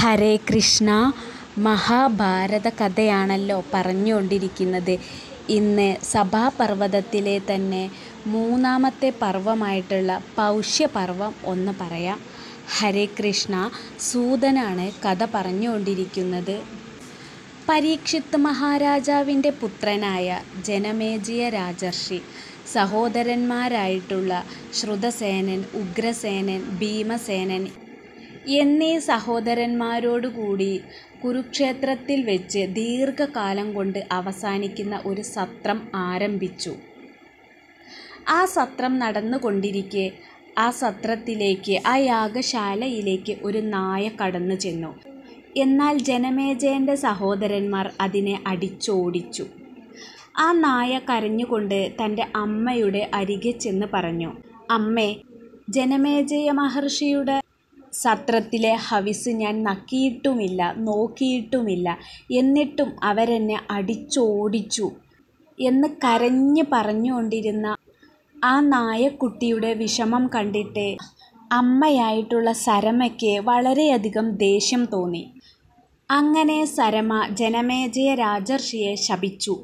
ഹരേ കൃഷ്ണ. മഹാഭാരത കഥയാണല്ലോ പറഞ്ഞുകൊണ്ടിരിക്കുന്നത്. ഇന്ന് സഭാപർവ്വതത്തിലെ തന്നെ മൂന്നാമത്തെ പർവ്വമായിട്ടുള്ള പൗഷ്യപർവ്വം ഒന്ന് പറയാം. ഹരേ കൃഷ്ണ. സൂതനാണ് കഥ പറഞ്ഞുകൊണ്ടിരിക്കുന്നത്. പരീക്ഷിത്ത് മഹാരാജാവിൻ്റെ പുത്രനായ ജനമേജയ രാജർഷി സഹോദരന്മാരായിട്ടുള്ള ശ്രുതസേനൻ, ഉഗ്രസേനൻ, ഭീമസേനൻ എന്നീ സഹോദരന്മാരോടുകൂടി കുരുക്ഷേത്രത്തിൽ വെച്ച് ദീർഘകാലം കൊണ്ട് അവസാനിക്കുന്ന ഒരു സത്രം ആരംഭിച്ചു. ആ സത്രം നടന്നുകൊണ്ടിരിക്കെ ആ സത്രത്തിലേക്ക്, ആ യാഗശാലയിലേക്ക് ഒരു നായ കടന്നു ചെന്നു. എന്നാൽ ജനമേജയൻ്റെ സഹോദരന്മാർ അതിനെ അടിച്ചോടിച്ചു. ആ നായ കരഞ്ഞുകൊണ്ട് തൻ്റെ അമ്മയുടെ അരികെ ചെന്ന് പറഞ്ഞു, അമ്മേ, ജനമേജയ മഹർഷിയുടെ സത്രത്തിലെ ഹവിസ് ഞാൻ നക്കിയിട്ടുമില്ല, നോക്കിയിട്ടുമില്ല, എന്നിട്ടും അവരെന്നെ അടിച്ചോടിച്ചു എന്ന് കരഞ്ഞ് പറഞ്ഞുകൊണ്ടിരുന്ന ആ നായക്കുട്ടിയുടെ വിഷമം കണ്ടിട്ട് അമ്മയായിട്ടുള്ള സരമയ്ക്ക് വളരെയധികം ദേഷ്യം തോന്നി. അങ്ങനെ സരമ ജനമേജയ രാജർഷിയെ ശപിച്ചു.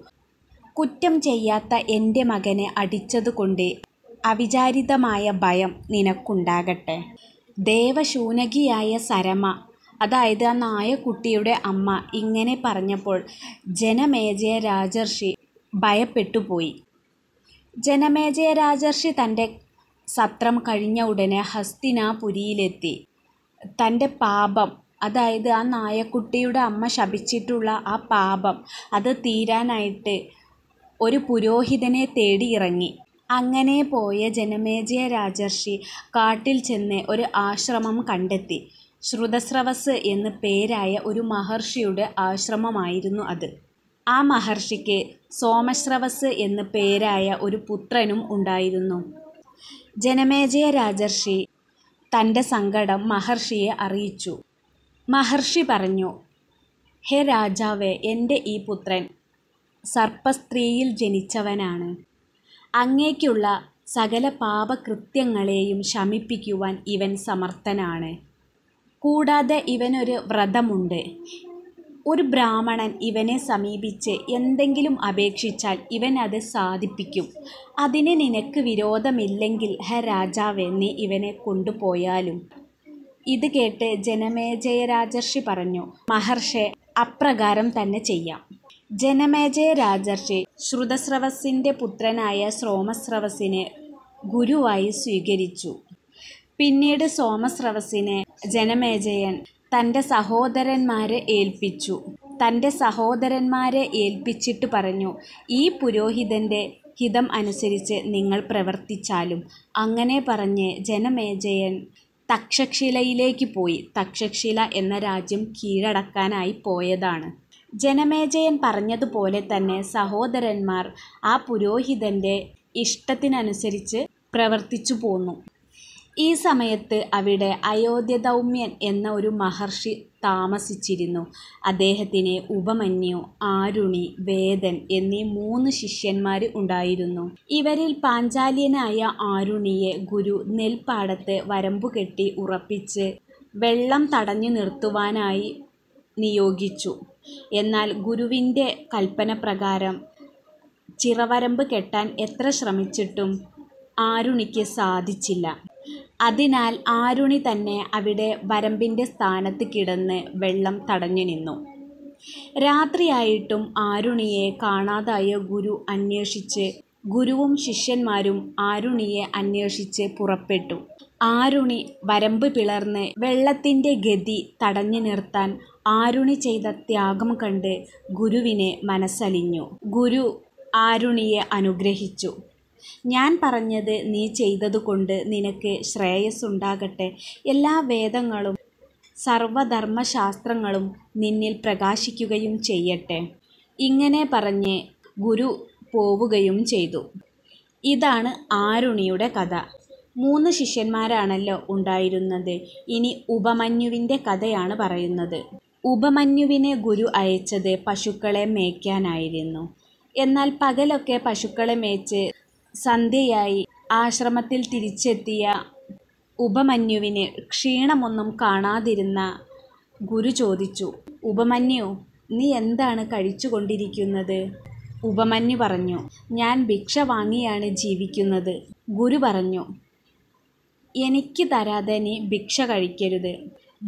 കുറ്റം ചെയ്യാത്ത എൻ്റെ മകനെ അടിച്ചതുകൊണ്ട് അവിചാരിതമായ ഭയം നിനക്കുണ്ടാകട്ടെ. ദേവശൂനകിയായ സരമ, അതായത് ആ നായക്കുട്ടിയുടെ അമ്മ, ഇങ്ങനെ പറഞ്ഞപ്പോൾ ജനമേജയ രാജർഷി ഭയപ്പെട്ടുപോയി. ജനമേജയ രാജർഷി തൻ്റെ സത്രം കഴിഞ്ഞ ഉടനെ ഹസ്തിനാപുരിയിലെത്തി. തൻ്റെ പാപം, അതായത് ആ നായക്കുട്ടിയുടെ അമ്മ ശപിച്ചിട്ടുള്ള ആ പാപം, അത് തീരാനായിട്ട് ഒരു പുരോഹിതനെ തേടി ഇറങ്ങി. അങ്ങനെ പോയ ജനമേജയ രാജർഷി കാട്ടിൽ ചെന്ന് ഒരു ആശ്രമം കണ്ടെത്തി. ശ്രുതസ്രവസ് എന്ന് പേരായ ഒരു മഹർഷിയുടെ ആശ്രമമായിരുന്നു അത്. ആ മഹർഷിക്ക് സോമശ്രവസ് എന്ന് പേരായ ഒരു പുത്രനും ഉണ്ടായിരുന്നു. ജനമേജയ രാജർഷി തൻ്റെ സങ്കടം മഹർഷിയെ അറിയിച്ചു. മഹർഷി പറഞ്ഞു, ഹേ രാജാവേ, എൻ്റെ ഈ പുത്രൻ സർപ്പസ്ത്രീയിൽ ജനിച്ചവനാണ്. അങ്ങേക്കുള്ള സകല പാപകൃത്യങ്ങളെയും ശമിപ്പിക്കുവാൻ ഇവൻ സമർത്ഥനാണ്. കൂടാതെ ഇവനൊരു വ്രതമുണ്ട്. ഒരു ബ്രാഹ്മണൻ ഇവനെ സമീപിച്ച് എന്തെങ്കിലും അപേക്ഷിച്ചാൽ ഇവൻ അത് സാധിപ്പിക്കും. അതിന് നിനക്ക് വിരോധമില്ലെങ്കിൽ ഹേ രാജാവേ, നീ ഇവനെ കൊണ്ടുപോയാലും. ഇത് കേട്ട് ജനമേജയ രാജർഷി പറഞ്ഞു, മഹർഷേ, അപ്രകാരം തന്നെ ചെയ്യാം. ജനമേജയ രാജർഷി ശ്രുതസ്രവസിൻ്റെ പുത്രനായ സോമസ്രവസിനെ ഗുരുവായി സ്വീകരിച്ചു. പിന്നീട് സോമസ്രവസിനെ ജനമേജയൻ തൻ്റെ സഹോദരന്മാരെ ഏൽപ്പിച്ചു. തൻ്റെ സഹോദരന്മാരെ ഏൽപ്പിച്ചിട്ട് പറഞ്ഞു, ഈ പുരോഹിതൻ്റെ ഹിതം അനുസരിച്ച് നിങ്ങൾ പ്രവർത്തിച്ചാലും. അങ്ങനെ പറഞ്ഞ് ജനമേജയൻ തക്ഷശിലയിലേക്ക് പോയി. തക്ഷശില എന്ന രാജ്യം കീഴടക്കാനായി പോയതാണ്. ജനമേജയൻ പറഞ്ഞതുപോലെ തന്നെ സഹോദരന്മാർ ആ പുരോഹിതൻ്റെ ഇഷ്ടത്തിനനുസരിച്ച് പ്രവർത്തിച്ചു പോന്നു. ഈ സമയത്ത് അവിടെ അയോധ്യദൗമ്യൻ എന്ന ഒരു മഹർഷി താമസിച്ചിരുന്നു. അദ്ദേഹത്തിന് ഉപമന്യു, ആരുണി, വേദൻ എന്നീ 3 ശിഷ്യന്മാർ ഉണ്ടായിരുന്നു. ഇവരിൽ പാഞ്ചാല്യനായ ആരുണിയെ ഗുരു നെൽപ്പാടത്ത് വരമ്പുകെട്ടി ഉറപ്പിച്ച് വെള്ളം തടഞ്ഞു നിർത്തുവാനായി നിയോഗിച്ചു. എന്നാൽ ഗുരുവിൻ്റെ കൽപ്പന പ്രകാരം ചിറവരമ്പ് കെട്ടാൻ എത്ര ശ്രമിച്ചിട്ടും ആരുണിക്ക് സാധിച്ചില്ല. അതിനാൽ ആരുണി തന്നെ അവിടെ വരമ്പിൻ്റെ സ്ഥാനത്ത് കിടന്ന് വെള്ളം തടഞ്ഞു നിന്നു. രാത്രിയായിട്ടും ആരുണിയെ കാണാതായ ഗുരു അന്വേഷിച്ച് ഗുരുവും ശിഷ്യന്മാരും ആരുണിയെ അന്വേഷിച്ച് പുറപ്പെട്ടു. ആരുണി വരമ്പ് പിളർന്ന് വെള്ളത്തിൻ്റെ ഗതി തടഞ്ഞു നിർത്താൻ ആരുണി ചെയ്ത ത്യാഗം കണ്ട് ഗുരുവിന് മനസ്സലിഞ്ഞു. ഗുരു ആരുണിയെ അനുഗ്രഹിച്ചു. ഞാൻ പറഞ്ഞത് നീ ചെയ്തതുകൊണ്ട് നിനക്ക് ശ്രേയസ്സുണ്ടാകട്ടെ. എല്ലാ വേദങ്ങളും സർവധർമ്മശാസ്ത്രങ്ങളും നിന്നിൽ പ്രകാശിക്കുകയും ചെയ്യട്ടെ. ഇങ്ങനെ പറഞ്ഞ് ഗുരു പോവുകയും ചെയ്തു. ഇതാണ് ആരുണിയുടെ കഥ. 3 ശിഷ്യന്മാരാണല്ലോ ഉണ്ടായിരുന്നത്. ഇനി ഉപമന്യുവിൻ്റെ കഥയാണ് പറയുന്നത്. ഉപമന്യുവിനെ ഗുരു അയച്ചത് പശുക്കളെ മേയ്ക്കാനായിരുന്നു. എന്നാൽ പകലൊക്കെ പശുക്കളെ മേയ്ച്ച് സന്ധ്യയായി ആശ്രമത്തിൽ തിരിച്ചെത്തിയ ഉപമന്യുവിന് ക്ഷീണമൊന്നും കാണാതിരുന്ന ഗുരു ചോദിച്ചു, ഉപമന്യു, നീ എന്താണ് കഴിച്ചുകൊണ്ടിരിക്കുന്നത്? ഉപമന്യു പറഞ്ഞു, ഞാൻ ഭിക്ഷ വാങ്ങിയാണ് ജീവിക്കുന്നത്. ഗുരു പറഞ്ഞു, എനിക്ക് തരാതെ നീ ഭിക്ഷ കഴിക്കരുത്.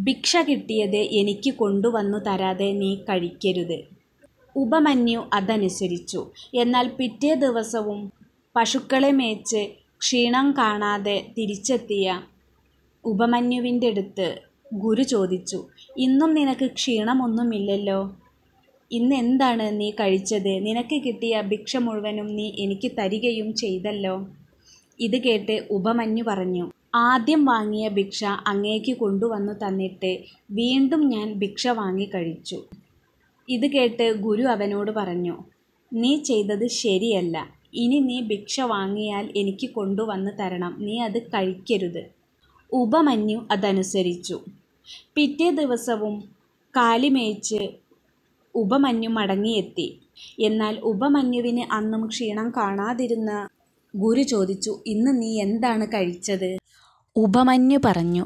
ഭിക്ഷ കിട്ടിയത് എനിക്ക് കൊണ്ടുവന്നു തരാതെ നീ കഴിക്കരുത്. ഉപമന്യു അതനുസരിച്ചു. എന്നാൽ പിറ്റേ ദിവസവും പശുക്കളെ മേച്ച് ക്ഷീണം കാണാതെ തിരിച്ചെത്തിയ ഉപമന്യുവിൻ്റെ അടുത്ത് ഗുരു ചോദിച്ചു, ഇന്നും നിനക്ക് ക്ഷീണമൊന്നുമില്ലല്ലോ. ഇന്ന് എന്താണ് നീ കഴിച്ചത്? നിനക്ക് കിട്ടിയ ഭിക്ഷ മുഴുവനും നീ എനിക്ക് തരികയും ചെയ്തല്ലോ. ഇത് കേട്ട് ഉപമന്യു പറഞ്ഞു, ആദ്യം വാങ്ങിയ ഭിക്ഷ അങ്ങേക്ക് കൊണ്ടുവന്നു തന്നിട്ട് വീണ്ടും ഞാൻ ഭിക്ഷ വാങ്ങി കഴിച്ചു. ഇത് കേട്ട് ഗുരു അവനോട് പറഞ്ഞു, നീ ചെയ്തത് ശരിയല്ല. ഇനി നീ ഭിക്ഷ വാങ്ങിയാൽ എനിക്ക് കൊണ്ടുവന്ന് തരണം. നീ അത് കഴിക്കരുത്. ഉപമന്യു അതനുസരിച്ചു. പിറ്റേ ദിവസവും കാലിമേയ്ച്ച് ഉപമന്യു മടങ്ങിയെത്തി. എന്നാൽ ഉപമന്യുവിന് അന്നും ക്ഷീണം കാണാതിരുന്ന ഗുരു ചോദിച്ചു, ഇന്ന് നീ എന്താണ് കഴിച്ചത്? ഉപമന്യു പറഞ്ഞു,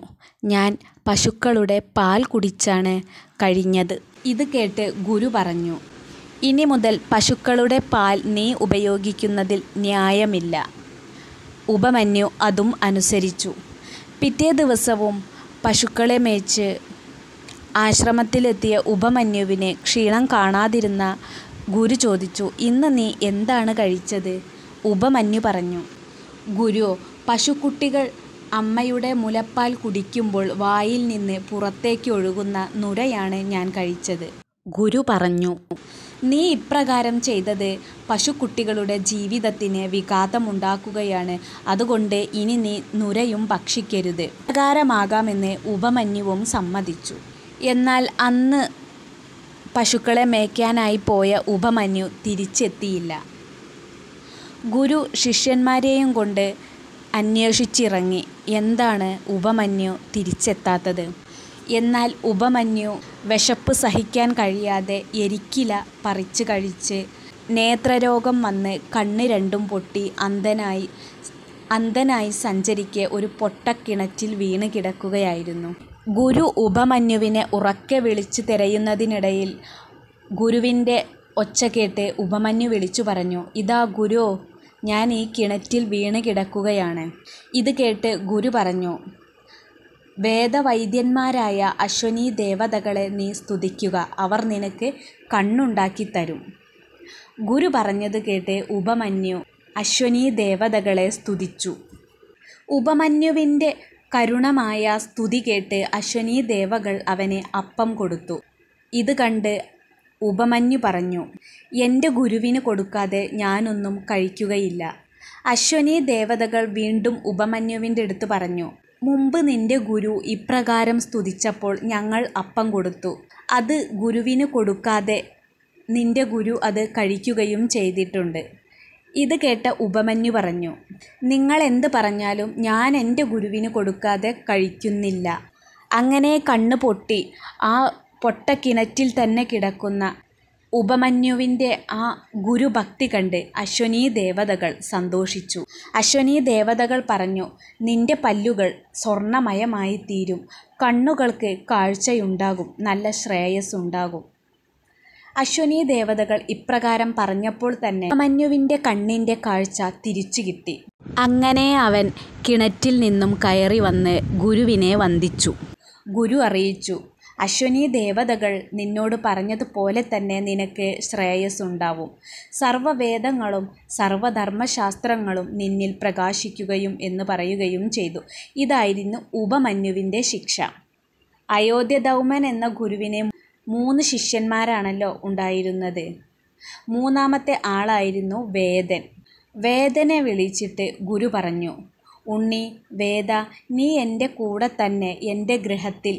ഞാൻ പശുക്കളുടെ പാൽ കുടിച്ചാണ് കഴിഞ്ഞത്. ഇത് കേട്ട് ഗുരു പറഞ്ഞു, ഇനി മുതൽ പശുക്കളുടെ പാൽ നീ ഉപയോഗിക്കുന്നതിൽ ന്യായമില്ല. ഉപമന്യു അതും അനുസരിച്ചു. പിറ്റേ ദിവസവും പശുക്കളെ മേച്ച് ആശ്രമത്തിലെത്തിയ ഉപമന്യുവിന് ക്ഷീണം കാണാതിരുന്ന ഗുരു ചോദിച്ചു, ഇന്ന് നീ എന്താണ് കഴിച്ചത്? ഉപമന്യു പറഞ്ഞു, ഗുരു, പശുക്കുട്ടികൾ അമ്മയുടെ മുലപ്പാൽ കുടിക്കുമ്പോൾ വായിൽ നിന്ന് പുറത്തേക്ക് ഒഴുകുന്ന നുരയാണ് ഞാൻ കഴിച്ചത്. ഗുരു പറഞ്ഞു, നീ ഇപ്രകാരം ചെയ്തത് പശുക്കുട്ടികളുടെ ജീവിതത്തിന് വിഘാതമുണ്ടാക്കുകയാണ്. അതുകൊണ്ട് ഇനി നീ നുരയും ഭക്ഷിക്കരുത്. പ്രകാരമാകാമെന്ന് ഉപമന്യുവും സമ്മതിച്ചു. എന്നാൽ അന്ന് പശുക്കളെ മേയ്ക്കാനായി പോയ ഉപമന്യു തിരിച്ചെത്തിയില്ല. ഗുരു ശിഷ്യന്മാരെയും കൊണ്ട് അന്വേഷിച്ചിറങ്ങി, എന്താണ് ഉപമന്യു തിരിച്ചെത്താത്തത്? എന്നാൽ ഉപമന്യു വിശപ്പ് സഹിക്കാൻ കഴിയാതെ എരിക്കില പറിച്ച് കഴിച്ച് നേത്രരോഗം വന്ന് കണ്ണ് രണ്ടും പൊട്ടി അന്ധനായി സഞ്ചരിക്കെ ഒരു പൊട്ടക്കിണറ്റിൽ വീണ് കിടക്കുകയായിരുന്നു. ഗുരു ഉപമന്യുവിനെ ഉറക്കെ വിളിച്ചു തിരയുന്നതിനിടയിൽ ഗുരുവിൻ്റെ ഒച്ച കേട്ട് ഉപമന്യു വിളിച്ചു പറഞ്ഞു, ഇതാ ഗുരു, ഞാൻ ഈ കിണറ്റിൽ വീണ് കിടക്കുകയാണ്. ഇത് കേട്ട് ഗുരു പറഞ്ഞു, വേദവൈദ്യന്മാരായ അശ്വനീ ദേവതകളെ നീ സ്തുതിക്കുക. അവർ നിനക്ക് കണ്ണുണ്ടാക്കി തരും. ഗുരു പറഞ്ഞത് കേട്ട് ഉപമന്യു അശ്വനീ ദേവതകളെ സ്തുതിച്ചു. ഉപമന്യുവിൻ്റെ കരുണമായ സ്തുതി കേട്ട് അശ്വനീ ദേവകൾ അവന് അപ്പം കൊടുത്തു. ഇത് കണ്ട് ഉപമന്യു പറഞ്ഞു, എൻ്റെ ഗുരുവിന് കൊടുക്കാതെ ഞാനൊന്നും കഴിക്കുകയില്ല. അശ്വനീ ദേവതകൾ വീണ്ടും ഉപമന്യുവിൻ്റെ അടുത്ത് പറഞ്ഞു, മുമ്പ് നിന്റെ ഗുരു ഇപ്രകാരം സ്തുതിച്ചപ്പോൾ ഞങ്ങൾ അപ്പം കൊടുത്തു. അത് ഗുരുവിന് കൊടുക്കാതെ നിന്റെ ഗുരു അത് കഴിക്കുകയും ചെയ്തിട്ടുണ്ട്. ഇത് കേട്ട ഉപമന്യു പറഞ്ഞു, നിങ്ങൾ എന്ത് പറഞ്ഞാലും ഞാൻ എൻ്റെ ഗുരുവിന് കൊടുക്കാതെ കഴിക്കുന്നില്ല. അങ്ങനെ കണ്ണ് പൊട്ടി ആ പൊട്ടക്കിണറ്റിൽ തന്നെ കിടക്കുന്ന ഉപമന്യുവിൻ്റെ ആ ഗുരുഭക്തി കണ്ട് അശ്വനീ ദേവതകൾ സന്തോഷിച്ചു. അശ്വനീ ദേവതകൾ പറഞ്ഞു, നിന്റെ പല്ലുകൾ സ്വർണ്ണമയമായി തീരും, കണ്ണുകൾക്ക് കാഴ്ചയുണ്ടാകും, നല്ല ശ്രേയസ്സുണ്ടാകും. അശ്വനീ ദേവതകൾ ഇപ്രകാരം പറഞ്ഞപ്പോൾ തന്നെ ഉപമന്യുവിൻ്റെ കണ്ണിൻ്റെ കാഴ്ച തിരിച്ചു കിട്ടി. അങ്ങനെ അവൻ കിണറ്റിൽ നിന്നും കയറി വന്ന് ഗുരുവിനെ വന്ദിച്ചു. ഗുരു അറിയിച്ചു, അശ്വനീ ദേവതകൾ നിന്നോട് പറഞ്ഞതുപോലെ തന്നെ നിനക്ക് ശ്രേയസ്സുണ്ടാവും. സർവ്വവേദങ്ങളും സർവ്വധർമ്മശാസ്ത്രങ്ങളും നിന്നിൽ പ്രകാശിക്കുകയും എന്ന് പറയുകയും ചെയ്തു. ഇതായിരുന്നു ഉപമന്യുവിൻ്റെ ശിക്ഷ. അയോധ്യധൗമൻ എന്ന ഗുരുവിന് 3 ശിഷ്യന്മാരാണല്ലോ ഉണ്ടായിരുന്നത്. മൂന്നാമത്തെ ആളായിരുന്നു വേദൻ. വേദനെ വിളിച്ചിട്ട് ഗുരു പറഞ്ഞു, ഉണ്ണി വേദ, നീ എൻ്റെ കൂടെ തന്നെ എൻ്റെ ഗൃഹത്തിൽ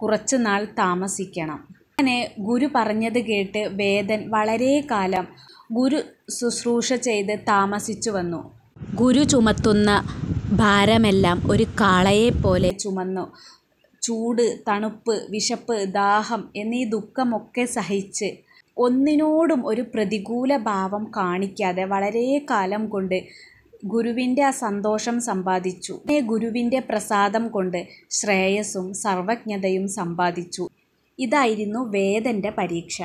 കുറച്ചു നാൾ താമസിക്കണം. അങ്ങനെ ഗുരു പറഞ്ഞത് കേട്ട് വേദൻ വളരെ കാലം ഗുരു ശുശ്രൂഷ ചെയ്ത് താമസിച്ചു വന്നു. ഗുരു ചുമത്തുന്ന ഭാരമെല്ലാം ഒരു കാളയെപ്പോലെ ചുമന്നു. ചൂട്, തണുപ്പ്, വിശപ്പ്, ദാഹം എന്നീ ദുഃഖമൊക്കെ സഹിച്ച് ഒന്നിനോടും ഒരു പ്രതികൂല ഭാവം കാണിക്കാതെ വളരെ കാലം കൊണ്ട് ഗുരുവിൻ്റെ ആ സന്തോഷം സമ്പാദിച്ചു. ഗുരുവിൻ്റെ പ്രസാദം കൊണ്ട് ശ്രേയസ്സും സർവജ്ഞതയും സമ്പാദിച്ചു. ഇതായിരുന്നു വേദൻ്റെ പരീക്ഷ.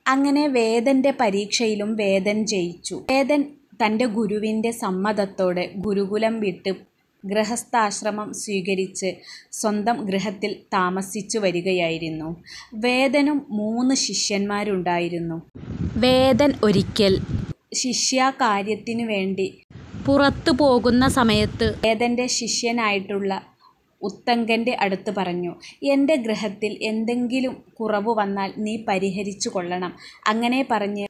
അങ്ങനെ വേദൻ്റെ പരീക്ഷയിലും വേദൻ ജയിച്ചു. വേദൻ തൻ്റെ ഗുരുവിൻ്റെ സമ്മതത്തോടെ ഗുരുകുലം വിട്ട് ഗൃഹസ്ഥാശ്രമം സ്വീകരിച്ച് സ്വന്തം ഗൃഹത്തിൽ താമസിച്ചു വരികയായിരുന്നു. വേദനും 3 ശിഷ്യന്മാരുണ്ടായിരുന്നു. വേദൻ ഒരിക്കൽ ശിഷ്യാകാര്യത്തിനു വേണ്ടി പുറത്തു പോകുന്ന സമയത്ത് വേദൻ്റെ ശിഷ്യനായിട്ടുള്ള ഉത്തങ്കൻ്റെ അടുത്ത് പറഞ്ഞു, എൻ്റെ ഗൃഹത്തിൽ എന്തെങ്കിലും കുറവ് വന്നാൽ നീ പരിഹരിച്ചു കൊള്ളണം. അങ്ങനെ പറഞ്ഞ്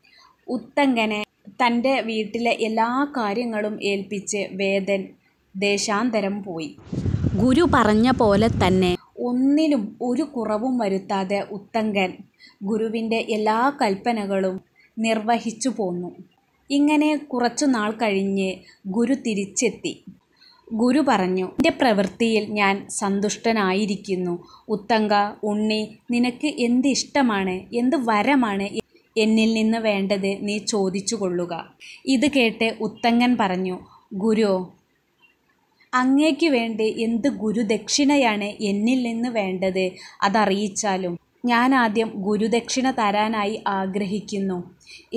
ഉത്തങ്കനെ തൻ്റെ വീട്ടിലെ എല്ലാ കാര്യങ്ങളും ഏൽപ്പിച്ച് വേദൻ ദേശാന്തരം പോയി. ഗുരു പറഞ്ഞ പോലെ തന്നെ ഒന്നിലും ഒരു കുറവും വരുത്താതെ ഉത്തങ്കൻ ഗുരുവിൻ്റെ എല്ലാ കൽപ്പനകളും നിർവഹിച്ചു പോന്നു. ഇങ്ങനെ കുറച്ചു നാൾ കഴിഞ്ഞ് ഗുരു തിരിച്ചെത്തി. ഗുരു പറഞ്ഞു, എൻ്റെ പ്രവൃത്തിയിൽ ഞാൻ സന്തുഷ്ടനായിരിക്കുന്നു. ഉത്തങ്ക, ഉണ്ണി, നിനക്ക് എന്ത് ഇഷ്ടമാണ്, എന്ത് വരമാണ് എന്നിൽ നിന്ന് വേണ്ടത് നീ ചോദിച്ചു കൊള്ളുക. ഇത് കേട്ട് ഉത്തങ്കൻ പറഞ്ഞു, ഗുരു, അങ്ങേക്ക് വേണ്ടി എന്ത് ഗുരുദക്ഷിണയാണ് എന്നിൽ നിന്ന് വേണ്ടത് അതറിയിച്ചാലും ഞാൻ ആദ്യം ഗുരുദക്ഷിണ തരാനായി ആഗ്രഹിക്കുന്നു.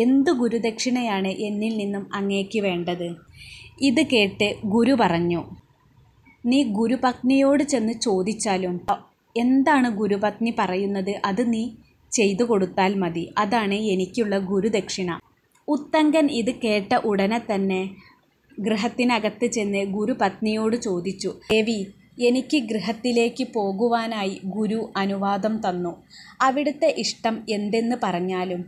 എന്ത് ഗുരുദക്ഷിണയാണ് എന്നിൽ നിന്നും അങ്ങേക്ക് വേണ്ടത്? ഇത് കേട്ട് ഗുരു പറഞ്ഞു, നീ ഗുരുപത്നിയോട് ചെന്ന് ചോദിച്ചാലും എന്താണ് ഗുരുപത്നി പറയുന്നത് അത് നീ ചെയ്തു കൊടുത്താൽ മതി. അതാണ് എനിക്കുള്ള ഗുരുദക്ഷിണ. ഉത്തങ്കൻ ഇത് കേട്ട ഉടനെ തന്നെ ഗൃഹത്തിനകത്ത് ചെന്ന് ഗുരുപത്നിയോട് ചോദിച്ചു, ദേവി, എനിക്ക് ഗൃഹത്തിലേക്ക് പോകുവാനായി ഗുരു അനുവാദം തന്നു. അവിടുത്തെ ഇഷ്ടം എന്തെന്ന് പറഞ്ഞാലും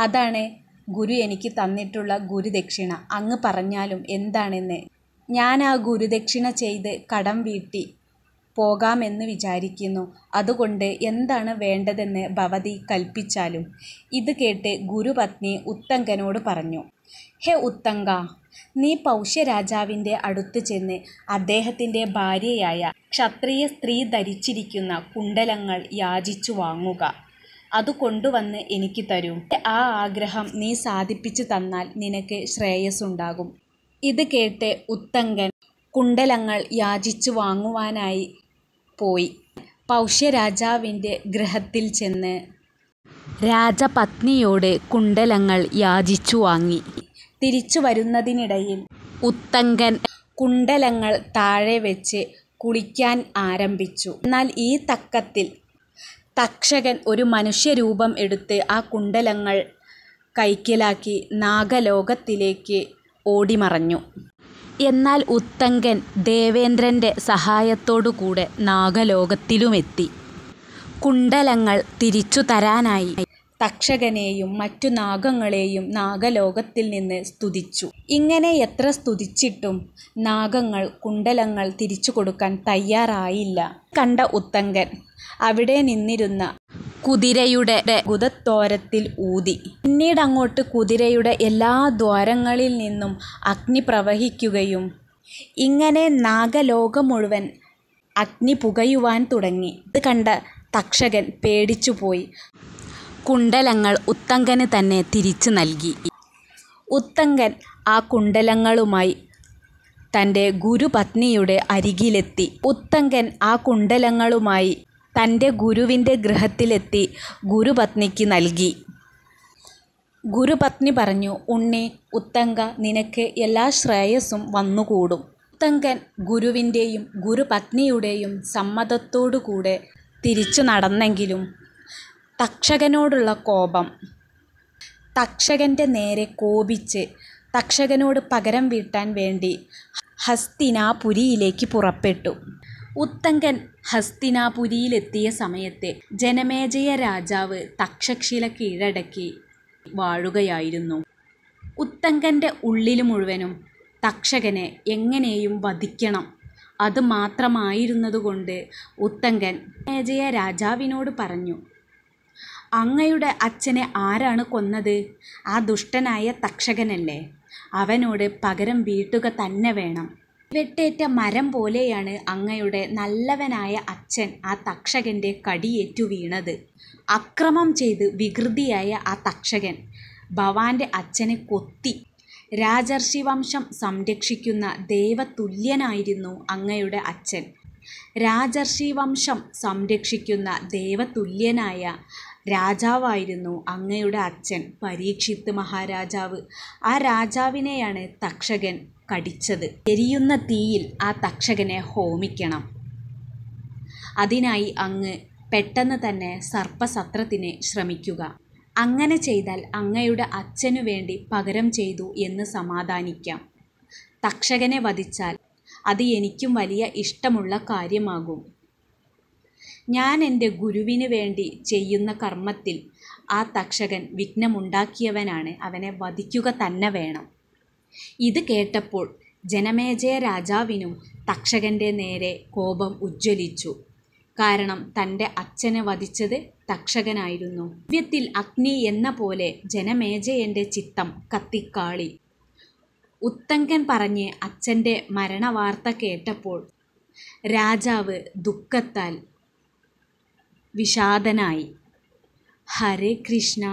അതാണ് ഗുരു എനിക്ക് തന്നിട്ടുള്ള ഗുരുദക്ഷിണ. അങ്ങ് പറഞ്ഞാലും എന്താണെന്ന്. ഞാൻ ആ ഗുരുദക്ഷിണ ചെയ്ത് കടം വീട്ടി പോകാമെന്ന് വിചാരിക്കുന്നു. അതുകൊണ്ട് എന്താണ് വേണ്ടതെന്ന് ഭവതി കൽപ്പിച്ചാലും. ഇത് കേട്ട് ഗുരുപത്നി ഉത്തങ്കനോട് പറഞ്ഞു, ഹേ ഉത്തങ്ക, നീ പൗഷ്യരാജാവിൻ്റെ അടുത്ത് ചെന്ന് അദ്ദേഹത്തിൻ്റെ ഭാര്യയായ ക്ഷത്രിയ സ്ത്രീ ധരിച്ചിരിക്കുന്ന കുണ്ടലങ്ങൾ യാചിച്ചു വാങ്ങുക. അത് കൊണ്ടുവന്ന് എനിക്ക് തരൂ. ആ ആഗ്രഹം നീ സാധിപ്പിച്ചു തന്നാൽ നിനക്ക് ശ്രേയസ്സുണ്ടാകും. ഇത് കേട്ട് ഉത്തങ്കൻ കുണ്ടലങ്ങൾ യാചിച്ചു വാങ്ങുവാനായി പോയി. പൗഷ്യരാജാവിൻ്റെ ഗൃഹത്തിൽ ചെന്ന് രാജപത്നിയോട് കുണ്ടലങ്ങൾ യാചിച്ചു വാങ്ങി. തിരിച്ചു വരുന്നതിനിടയിൽ ഉത്തങ്കൻ കുണ്ടലങ്ങൾ താഴെ വെച്ച് കുളിക്കാൻ ആരംഭിച്ചു. എന്നാൽ ഈ തക്കത്തിൽ തക്ഷകൻ ഒരു മനുഷ്യരൂപം എടുത്ത് ആ കുണ്ടലങ്ങൾ കൈക്കലാക്കി നാഗലോകത്തിലേക്ക് ഓടിമറഞ്ഞു. എന്നാൽ ഉത്തങ്കൻ ദേവേന്ദ്രൻ്റെ സഹായത്തോടുകൂടെ നാഗലോകത്തിലുമെത്തി. കുണ്ടലങ്ങൾ തിരിച്ചു തരാനായി തക്ഷകനെയും മറ്റു നാഗങ്ങളെയും നാഗലോകത്തിൽ നിന്ന് സ്തുതിച്ചു. ഇങ്ങനെ എത്ര സ്തുതിച്ചിട്ടും നാഗങ്ങൾ കുണ്ടലങ്ങൾ തിരിച്ചു കൊടുക്കാൻ തയ്യാറായില്ല. കണ്ട ഉത്തങ്കൻ അവിടെ നിന്നിരുന്ന കുതിരയുടെ ഗുദദ്വാരത്തിൽ ഊതി. പിന്നീടങ്ങോട്ട് കുതിരയുടെ എല്ലാ ദ്വാരങ്ങളിൽ നിന്നും അഗ്നി പ്രവഹിക്കുകയും ഇങ്ങനെ നാഗലോകം മുഴുവൻ അഗ്നി പുകയുവാൻ തുടങ്ങി. ഇത് കണ്ട തക്ഷകൻ പേടിച്ചുപോയി. കുണ്ടലങ്ങൾ ഉത്തങ്കന് തന്നെ തിരിച്ചു നൽകി. ഉത്തങ്കൻ ആ കുണ്ടലങ്ങളുമായി തൻ്റെ ഗുരുപത്നിയുടെ അരികിലെത്തി. ഉത്തങ്കൻ ആ കുണ്ടലങ്ങളുമായി തൻ്റെ ഗുരുവിൻ്റെ ഗൃഹത്തിലെത്തി ഗുരുപത്നിക്ക് നൽകി. ഗുരുപത്നി പറഞ്ഞു, ഉണ്ണി, ഉത്തങ്ക, നിനക്ക് എല്ലാ ശ്രേയസ്സും വന്നുകൂടും. ഉത്തങ്കൻ ഗുരുവിൻ്റെയും ഗുരുപത്നിയുടെയും സമ്മതത്തോടുകൂടെ തിരിച്ചു നടന്നെങ്കിലും തക്ഷകനോടുള്ള കോപം തക്ഷകൻ്റെ നേരെ കോപിച്ച് തക്ഷകനോട് പകരം വീട്ടാൻ വേണ്ടി ഹസ്തിനാപുരിയിലേക്ക് പുറപ്പെട്ടു. ഉത്തങ്കൻ ഹസ്തിനാപുരിയിലെത്തിയ സമയത്ത് ജനമേജയ രാജാവ് തക്ഷശില കീഴടക്കി വാഴുകയായിരുന്നു. ഉത്തങ്കൻ്റെ ഉള്ളിൽ മുഴുവനും തക്ഷകനെ എങ്ങനെയും വധിക്കണം അത് മാത്രമായിരുന്നതുകൊണ്ട് ഉത്തങ്കൻ ജനമേജയ രാജാവിനോട് പറഞ്ഞു, അങ്ങയുടെ അച്ഛനെ ആരാണ് കൊന്നത്? ആ ദുഷ്ടനായ തക്ഷകനല്ലേ? അവനോട് പകരം വീട്ടുക തന്നെ വേണം. വെട്ടേറ്റ മരം പോലെയാണ് അങ്ങയുടെ നല്ലവനായ അച്ഛൻ ആ തക്ഷകൻ്റെ കടിയേറ്റു വീണത്. അക്രമം ചെയ്ത് വികൃതിയായ ആ തക്ഷകൻ ഭവാന്റെ അച്ഛനെ കൊത്തി. രാജർഷി വംശം സംരക്ഷിക്കുന്ന ദേവതുല്യനായിരുന്നു അങ്ങയുടെ അച്ഛൻ. രാജർഷി വംശം സംരക്ഷിക്കുന്ന ദേവതുല്യനായ രാജാവായിരുന്നു അങ്ങയുടെ അച്ഛൻ പരീക്ഷിത്ത് മഹാരാജാവ്. ആ രാജാവിനെയാണ് തക്ഷകൻ കടിച്ചത്. എരിയുന്ന തീയിൽ ആ തക്ഷകനെ ഹോമിക്കണം. അതിനായി അങ്ങ് പെട്ടെന്ന് തന്നെ സർപ്പസത്രത്തിന് ശ്രമിക്കുക. അങ്ങനെ ചെയ്താൽ അങ്ങയുടെ അച്ഛനു വേണ്ടി പകരം ചെയ്തു എന്ന് സമാധാനിക്കാം. തക്ഷകനെ വധിച്ചാൽ അത് എനിക്കും വലിയ ഇഷ്ടമുള്ള കാര്യമാകും. ഞാൻ എൻ്റെ ഗുരുവിന് വേണ്ടി ചെയ്യുന്ന കർമ്മത്തിൽ ആ തക്ഷകൻ വിഘ്നമുണ്ടാക്കിയവനാണ്. അവനെ വധിക്കുക തന്നെ വേണം. ഇത് കേട്ടപ്പോൾ ജനമേജയ രാജാവിനും തക്ഷകൻ്റെ നേരെ കോപം ഉജ്ജ്വലിച്ചു. കാരണം തൻ്റെ അച്ഛനെ വധിച്ചത് തക്ഷകനായിരുന്നു. ദിവ്യത്തിൽ അഗ്നി എന്ന പോലെ ജനമേജയൻ്റെ ചിത്തം കത്തിക്കാളി. ഉത്തങ്കൻ പറഞ്ഞ് അച്ഛൻ്റെ മരണവാർത്ത കേട്ടപ്പോൾ രാജാവ് ദുഃഖത്താൽ വിഷാദനായി. ഹരേ കൃഷ്ണ.